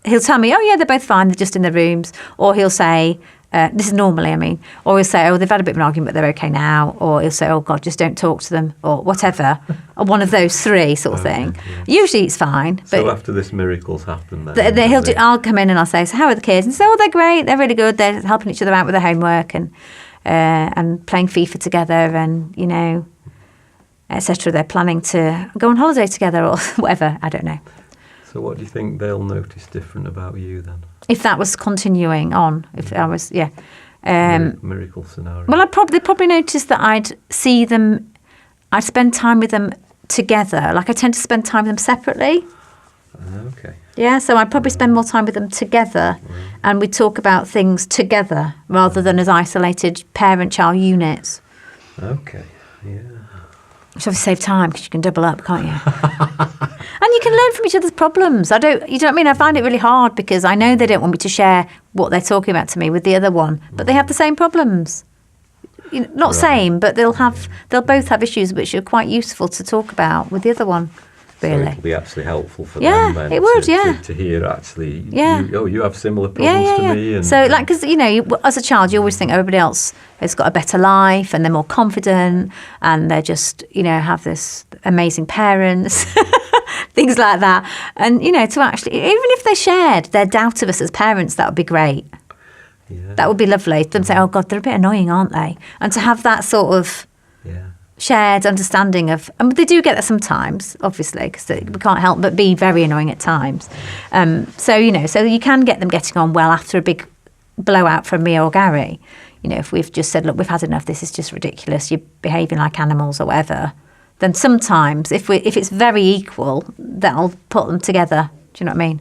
he'll tell me, oh yeah, they're both fine, they're just in their rooms. Or he'll say, this is normally, I mean, or he'll say, oh, they've had a bit of an argument, but they're okay now. Or he'll say, oh God, just don't talk to them, or whatever. Or one of those three sort of thing. Yeah. Usually it's fine. But so after this miracle's happened then? I'll come in and I'll say, so how are the kids? And say, oh, they're great, they're really good, they're helping each other out with their homework and playing FIFA together and, you know, etc. They're planning to go on holiday together or whatever, I don't know. So what do you think they'll notice different about you then? If that was continuing on, if I was, miracle scenario. Well, they'd probably notice that I'd spend time with them together. Like I tend to spend time with them separately. Okay. Yeah, so I'd probably spend more time with them together, and we'd talk about things together rather than as isolated parent-child units. Okay, yeah. Which obviously save time because you can double up, can't you? And you can learn from each other's problems. You know what I mean? I find it really hard because I know they don't want me to share what they're talking about to me with the other one, but they have the same problems. Not same, but they'll both have issues which are quite useful to talk about with the other one. Really. So it'll be actually helpful for them then it would, to hear actually, you have similar problems to me. And, so, like, because, as a child, you always think everybody else has got a better life and they're more confident and they're just, have this amazing parents, things like that. And, to actually, even if they shared their doubt of us as parents, that would be great. Yeah. That would be lovely. Them say, oh, God, they're a bit annoying, aren't they? And to have that sort of shared understanding of, and they do get that sometimes, obviously, because we can't help but be very annoying at times. So you can get them getting on well after a big blowout from me or Gary. If we've just said, look, we've had enough, this is just ridiculous, you're behaving like animals or whatever, then sometimes if it's very equal, that'll put them together. Do you know what I mean?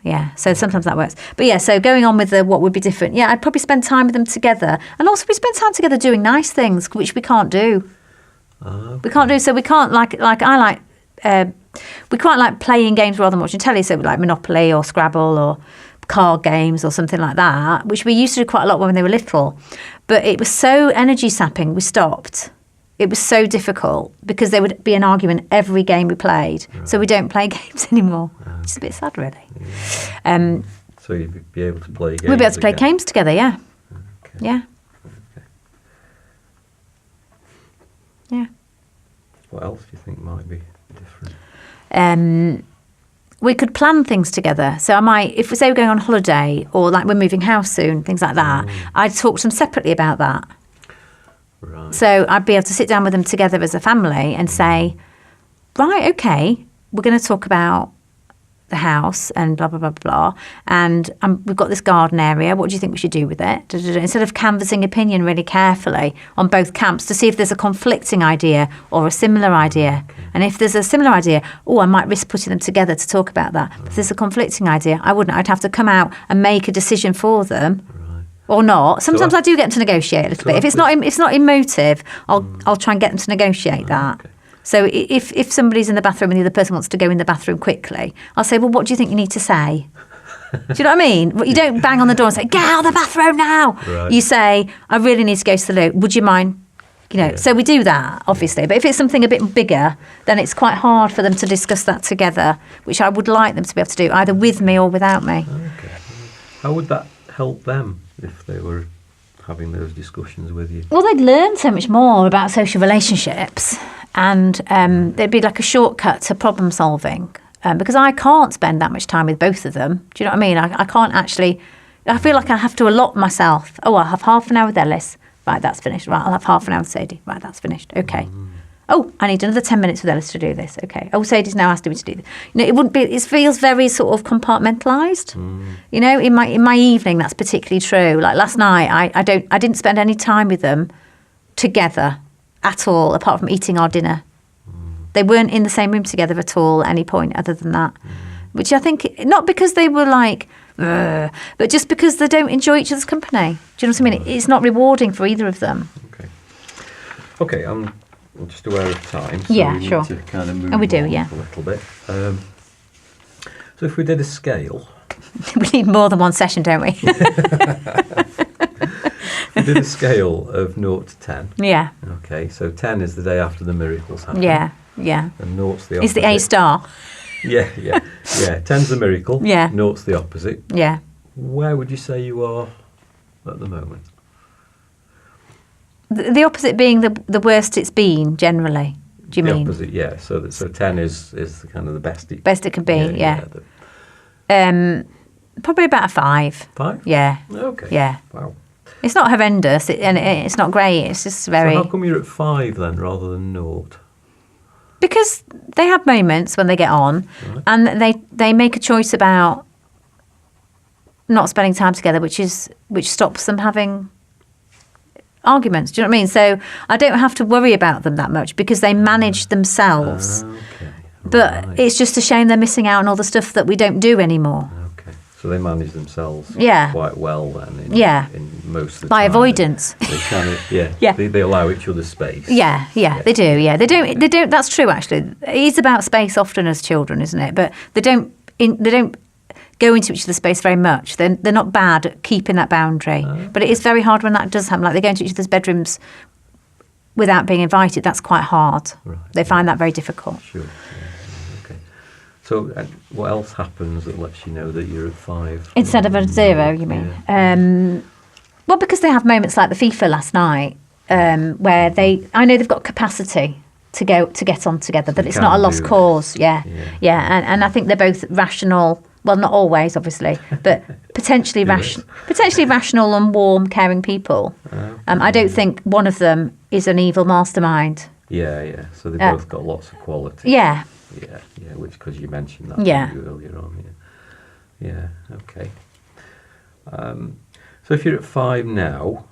Yeah, so sometimes that works. But so going on with what would be different, I'd probably spend time with them together. And also we spend time together doing nice things, which we can't do. Okay. We can't do, so we can't, we quite like playing games rather than watching telly, so like Monopoly or Scrabble or card games or something like that, which we used to do quite a lot when they were little. But it was so energy sapping, we stopped. It was so difficult because there would be an argument every game we played. Right. So we don't play games anymore. It's a bit sad, really. Yeah. So you'd be able to play games. We'd be able to play games together, yeah. Okay. Yeah. Okay. Yeah. What else do you think might be different? We could plan things together. So if we say we're going on holiday or like we're moving house soon, things like that, I'd talk to them separately about that. Right. So I'd be able to sit down with them together as a family and say, right, okay, we're going to talk about the house and blah, blah, blah, blah. And we've got this garden area. What do you think we should do with it? Instead of canvassing opinion really carefully on both camps to see if there's a conflicting idea or a similar idea. Okay. And if there's a similar idea, I might risk putting them together to talk about that. But if there's a conflicting idea, I wouldn't. I'd have to come out and make a decision for them. Or not. Sometimes I do get them to negotiate a little bit. If it's not emotive, I'll try and get them to negotiate that. Okay. So if somebody's in the bathroom and the other person wants to go in the bathroom quickly, I'll say, well, what do you think you need to say? Do you know what I mean? You don't bang on the door and say, get out of the bathroom now. Right. You say, I really need to go to the loo. Would you mind Yeah. So we do that, obviously. But if it's something a bit bigger, then it's quite hard for them to discuss that together, which I would like them to be able to do, either with me or without me. Okay. How would that help them if they were having those discussions with you? Well, they'd learn so much more about social relationships, and there'd be like a shortcut to problem solving. Because I can't spend that much time with both of them. Do you know what I mean? I can't actually... I feel like I have to allot myself. Oh, I'll have half an hour with Ellis. Right, that's finished. Right, I'll have half an hour with Sadie. Right, that's finished. Okay. Oh, I need another 10 minutes with Ellis to do this. Okay. Oh, Sadie's now asking me to do this. It wouldn't be... It feels very sort of compartmentalised. In my evening, that's particularly true. Like last night, I didn't spend any time with them together at all, apart from eating our dinner. They weren't in the same room together at all at any point other than that. Which I think, not because they were like, ugh, but just because they don't enjoy each other's company. Do you know what I mean? It's not rewarding for either of them. Okay, I'm just aware of time, so Yeah, we sure. need to kind of move And we do, on yeah. a little bit. So if we did a scale... We need more than one session, don't we? We did a scale of 0 to 10. Yeah. Okay, so 10 is the day after the miracles happen. Yeah. And 0's the opposite. It's the A star. Yeah. 10's the miracle. Yeah. 0's the opposite. Yeah. Where would you say you are at the moment? The opposite being the worst it's been, generally. Do you mean? The opposite, yeah. So 10 is the kind of the best it... Best it can be, yeah. The Probably about a 5. 5? Yeah. Okay. Yeah. Wow. It's not horrendous, and it's not great. It's just very... So how come you're at 5 then, rather than 0? Because they have moments when they get on, Right. and they make a choice about not spending time together, which stops them having arguments. Do you know what I mean? So I don't have to worry about them that much because they manage themselves. Okay. But Right. it's just a shame they're missing out on all the stuff that we don't do anymore. Okay. So they manage themselves Yeah. quite well then in most of the By time. avoidance. They kind of, yeah. Yeah. They allow each other space. Yeah, they do. Yeah, they don't. That's true. Actually, it's about space often as children, isn't it? But they don't go into each other's space very much. They're not bad at keeping that boundary. But it is very hard when that does happen. Like they go into each other's bedrooms without being invited. That's quite hard. Right. They find that very difficult. Sure. Yeah. Okay. So what else happens that lets you know that you're at 5? Instead of a 0, you mean? Yeah. Well, because they have moments like the FIFA last night, where I know they've got capacity to get on together, that it's not a lost cause. Yeah. And I think they're both rational. Well, not always, obviously, but potentially rational and warm, caring people. I don't think one of them is an evil mastermind. Yeah. So they've both got lots of quality. Yeah. Yeah. Which, because you mentioned that Yeah. earlier on. Yeah. Okay. So if you're at 5 now,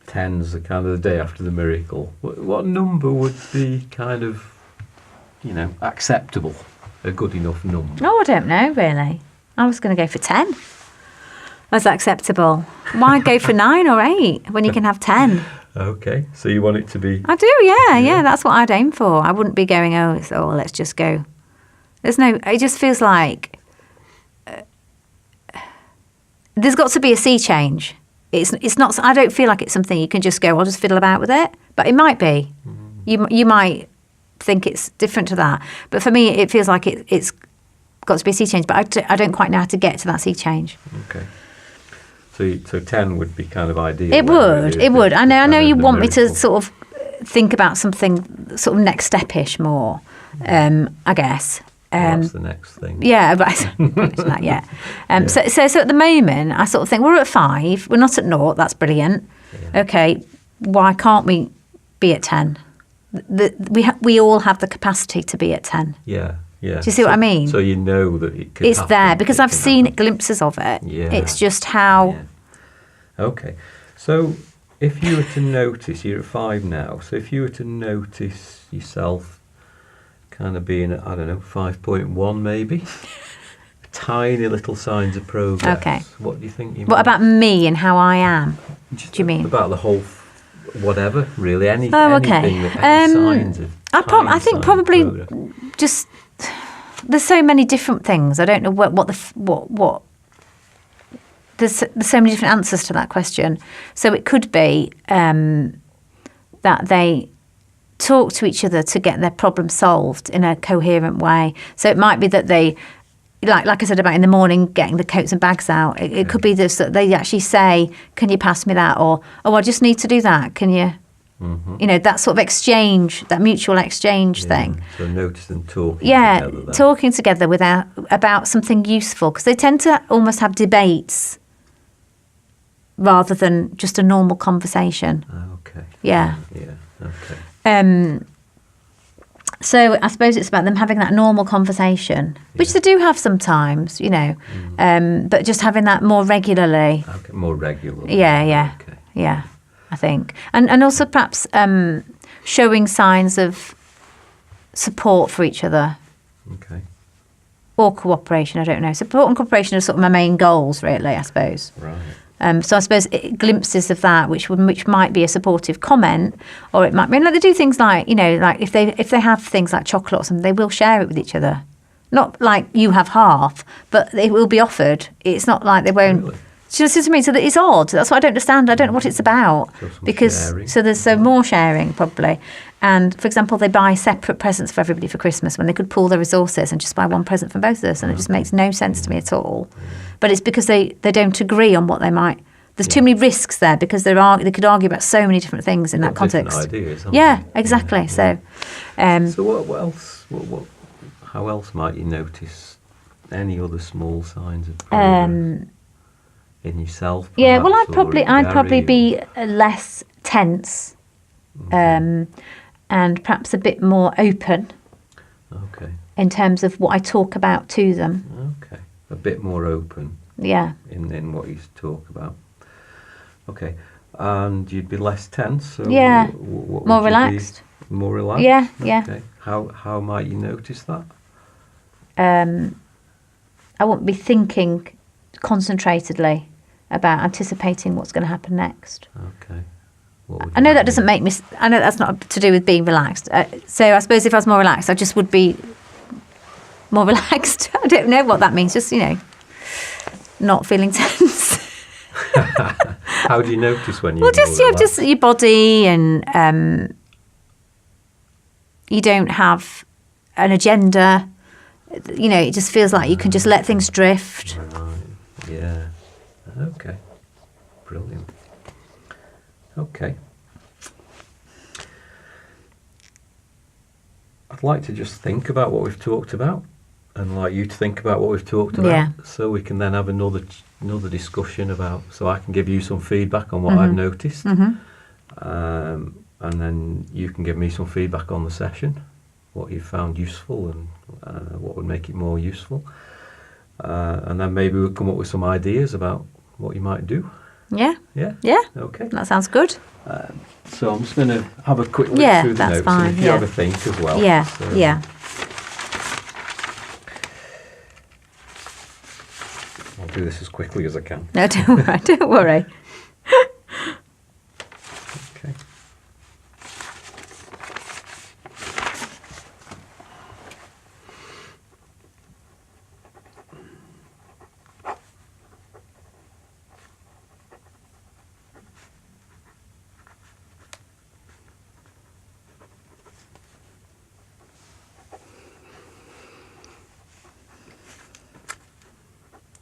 10's the kind of the day after the miracle. What number would be kind of, acceptable? A good enough number? Oh, I don't know, really. I was going to go for 10. Was that acceptable? Why go for 9 or 8 when you can have 10? Okay, so you want it to be... I do, yeah. That's what I'd aim for. I wouldn't be going, let's just go. It just feels like there's got to be a sea change. It's not. I don't feel like it's something you can just go, I'll just fiddle about with it. But it might be. You might think it's different to that. But for me, it feels like it's got to be a sea change. But I don't quite know how to get to that sea change. Okay. So 10 would be kind of ideal. It would. I know you want me to sort of think about something sort of next step-ish more, I guess. What's the next thing? Yeah, but it's not yet. So at the moment, I sort of think we're at 5. We're not at 0. That's brilliant. Yeah. Okay, why can't we be at 10? We all have the capacity to be at 10. Yeah. Do you see what I mean? So you know that it could it's happen, there because I've seen happen. glimpses of it. Yeah. It's just how... Yeah. Okay. So if you were to notice, you're at 5 now, so if you were to notice yourself kind of being at, 5.1 maybe, tiny little signs of progress. Okay. What do you think you What about me and how I am? Do you mean? About the whole, whatever, really, anything. Oh, okay. Anything any signs of I think signs probably of progress. just there's so many different things. I don't know what. There's so many different answers to that question. So it could be that they talk to each other to get their problem solved in a coherent way. So it might be that they, like I said about in the morning, getting the coats and bags out. It could be this, that they actually say, can you pass me that? Or, oh, I just need to do that. Can you, you know, that sort of exchange, that mutual exchange thing. So notice them talking Yeah, together then. talking together about something useful. Because they tend to almost have debates rather than just a normal conversation. Okay. Yeah. Yeah, okay. So I suppose it's about them having that normal conversation, which they do have sometimes, you know, but just having that more regularly. Okay, more regularly. Yeah, Okay. yeah, I think. And also perhaps showing signs of support for each other Okay. or cooperation, I don't know. Support and cooperation are sort of my main goals, really, I suppose. Right. So I suppose glimpses of that, which might be a supportive comment, or it might be like they do things like, you know, like if they have things like chocolate or something, they will share it with each other. Not like you have half, but it will be offered. It's not like they won't. Really? Do you know what I mean? So that it's odd. That's what I don't understand. I don't know what it's about. So some Because sharing. so there's more sharing probably. And for example, they buy separate presents for everybody for Christmas when they could pool their resources and just buy one present for both of us, and it just makes no sense to me at all. But it's because they don't agree on what they might. There's too many risks there because they could argue about so many different things in that context. Different ideas, haven't Yeah, they? exactly. Yeah. So, So what else? How else might you notice any other small signs of progress in yourself? yeah. Well, perhaps, or in I'd probably Gary, be less tense, and perhaps a bit more open Okay. in terms of what I talk about to them. Okay. A bit more open Yeah. in what you talk about. Okay. And you'd be less tense. So Yeah. what More would you be? relaxed. More relaxed. Yeah, yeah. Okay. How might you notice that? I won't be thinking concentratedly about anticipating what's going to happen next. Okay. What would I know you that doesn't make me. I know that's not to do with being relaxed. So I suppose if I was more relaxed, I just would be more relaxed. I don't know what that means. Just, you know, not feeling tense. How do you notice when you? Well, just your body, and you don't have an agenda. You know, it just feels like you can just let things drift. Right. Yeah. Okay. Brilliant. Okay. I'd like to just think about what we've talked about, and like you to think about what we've talked about, Yeah. so we can then have another discussion about. So I can give you some feedback on what I've noticed, and then you can give me some feedback on the session, what you found useful and what would make it more useful, and then maybe we'll come up with some ideas about what you might do. Yeah. Yeah. Yeah. Okay. That sounds good. So I'm just going to have a quick look Yeah, through the that's notes, fine, and if you yeah. have a think as well. Yeah. So, Yeah. I'll do this as quickly as I can. No, don't worry. Don't worry. Okay.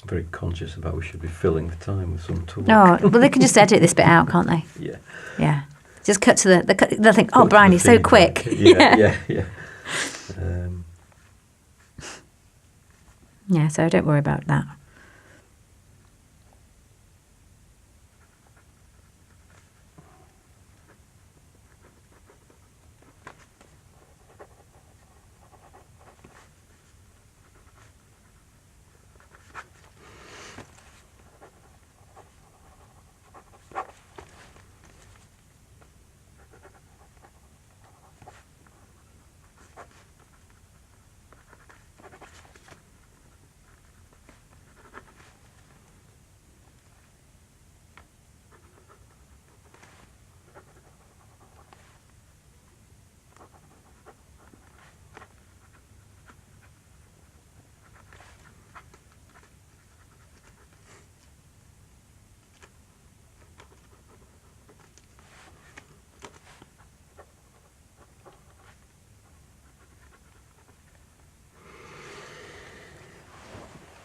Very conscious about we should be filling the time with some talk. No, well, they can just edit this bit out, can't they? Yeah. Yeah. Just cut to they'll think, oh, Cut to Brian, the you're so feedback. quick. Yeah. Yeah, so don't worry about that.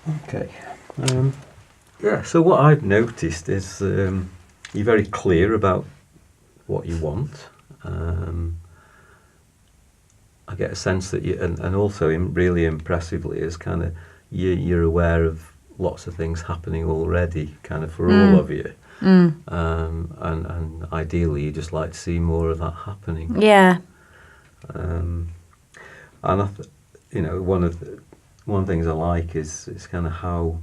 Okay. Yeah, so what I've noticed is you're very clear about what you want. I get a sense that you, and also really impressively, is kind of you're aware of lots of things happening already, kind of for all of you. And ideally, you just like to see more of that happening. Yeah. And one of the things I like is kind of how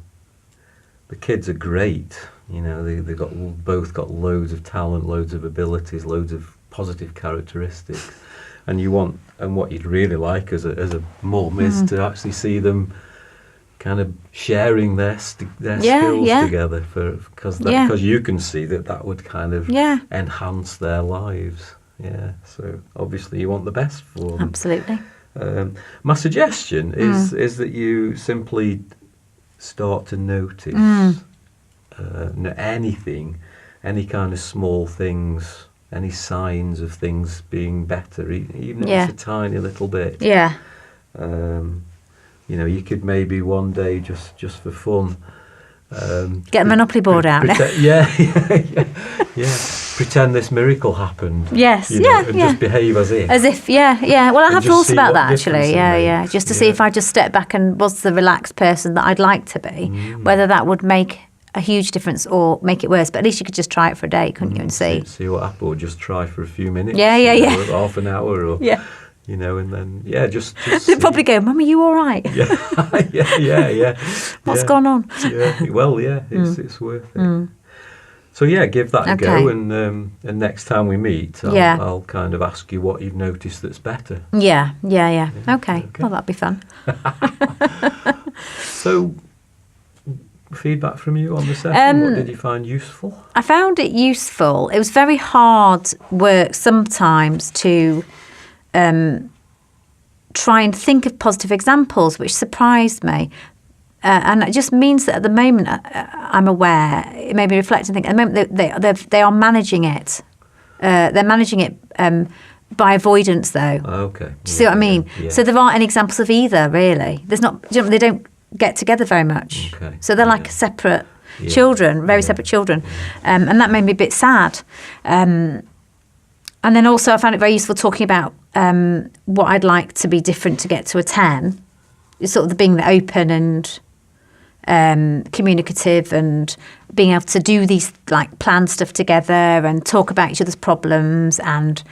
the kids are great. They've both got loads of talent, loads of abilities, loads of positive characteristics. And what you'd really like as a mum is to actually see them kind of sharing their skills together, because you can see that would kind of enhance their lives. Yeah, so obviously you want the best for them. Absolutely. My suggestion is that you simply start to notice anything, any kind of small things, any signs of things being better, even if it's a tiny little bit. Yeah. You could maybe one day just for fun get a Monopoly board out. Yeah. Pretend this miracle happened. Yes. And just behave as if. Well, I have thought about that actually. Yeah. Just to see if I just step back and was the relaxed person that I'd like to be, whether that would make a huge difference or make it worse. But at least you could just try it for a day, couldn't you, and see what happens, or just try for a few minutes. Half an hour, or and then just they'd probably go, "Mum, are you all right?" Yeah. What's gone on? It's worth it. So give that a go, and next time we meet, I'll kind of ask you what you've noticed that's better. Yeah. Okay. Well, that'd be fun. So, feedback from you on the session. What did you find useful? I found it useful. It was very hard work sometimes to try and think of positive examples, which surprised me. And it just means that at the moment, I'm aware, it made me reflect and think, at the moment they are managing it. They're managing it by avoidance, though. Okay. Do you see what I mean? Yeah. So there aren't any examples of either, really. There's not. They don't get together very much. Okay. So they're like separate children, very separate children. And that made me a bit sad. And then also I found it very useful talking about what I'd like to be different to get to a 10. It's sort of being open and communicative and being able to do these, like, plan stuff together and talk about each other's problems and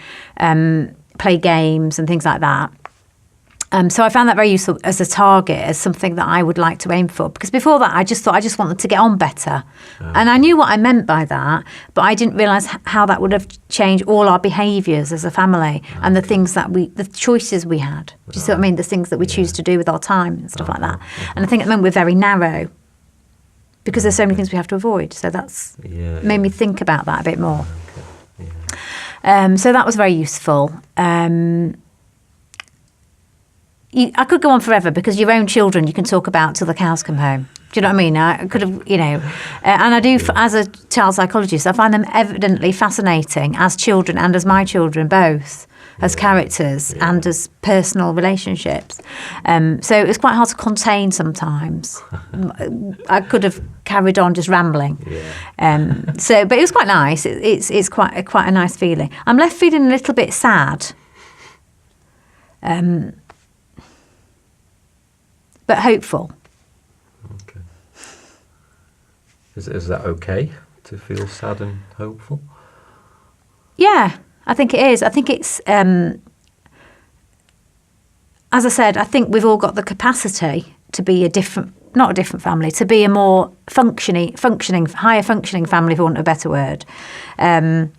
play games and things like that. So I found that very useful as a target, as something that I would like to aim for. Because before that, I just thought I just wanted to get on better. And I knew what I meant by that, but I didn't realise how that would have changed all our behaviours as a family and the things that the choices we had. Do you see what I mean? The things that we choose to do with our time and stuff like that. And I think at the moment we're very narrow because there's so many things we have to avoid. So that's made me think about that a bit more. So that was very useful. I could go on forever because your own children you can talk about till the cows come home. Do you know what I mean? I could have, and I do, as a child psychologist, I find them evidently fascinating as children and as my children both, as characters and as personal relationships. So it was quite hard to contain sometimes. I could have carried on just rambling. But it was quite nice. It's quite a nice feeling. I'm left feeling a little bit sad. But hopeful. Okay. Is that okay to feel sad and hopeful? Yeah, I think it is. I think it's, as I said, I think we've all got the capacity to be not a different family, to be a more functioning, higher functioning family, for want of a better word. But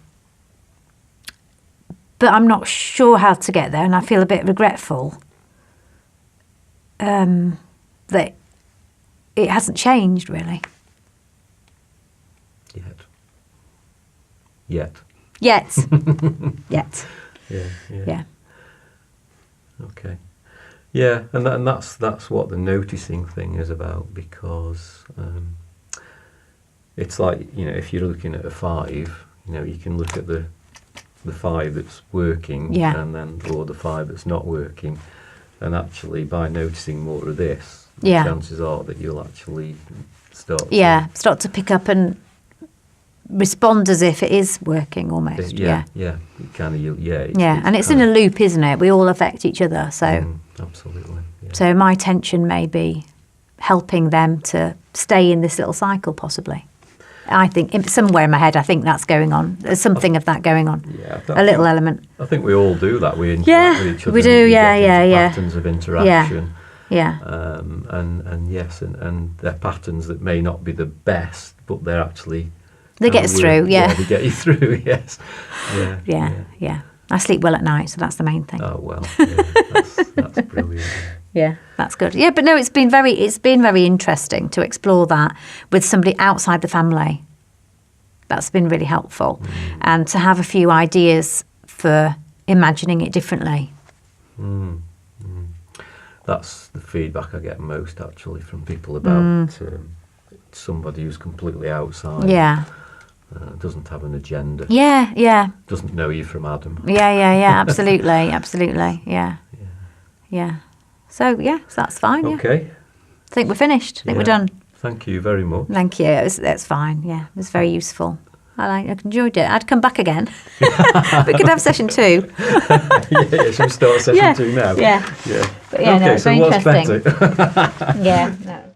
I'm not sure how to get there, and I feel a bit regretful. That it hasn't changed really. Yet. Yet. Yeah. Okay. Yeah, and that's what the noticing thing is about, because it's like, if you're looking at a 5, you can look at the 5 that's working, and then or the 5 that's not working. And actually, by noticing more of this, Yeah. chances are that you'll actually start. Start to pick up and respond as if it is working almost. Yeah. You kind of. And it's in a loop, isn't it? We all affect each other. So, absolutely. Yeah. so my tension may be helping them to stay in this little cycle, possibly. I think somewhere in my head, I think that's going on. There's something of that going on. Yeah, a little element. I think we all do that. We interact with each other. We do. We Yeah, get into yeah. Patterns of interaction. Yeah. And yes, and they're patterns that may not be the best, but they're actually. They get us through. Yeah. They get you through. Yes. Yeah. I sleep well at night, so that's the main thing. Oh well. Yeah, that's brilliant. Yeah, that's good. Yeah, but no, it's been very interesting to explore that with somebody outside the family. That's been really helpful, and to have a few ideas for imagining it differently. That's the feedback I get most actually from people about somebody who's completely outside. Yeah. Doesn't have an agenda. Yeah. Doesn't know you from Adam. Yeah. Absolutely. Yeah. So that's fine. Yeah. Okay. I think we're finished. I think we're done. Thank you very much. Thank you. That's fine. Yeah, it was very useful. I enjoyed it. I'd come back again. We could have session 2. Should we start session 2 now? Yeah. But no, it's very what's interesting. better? Yeah. No.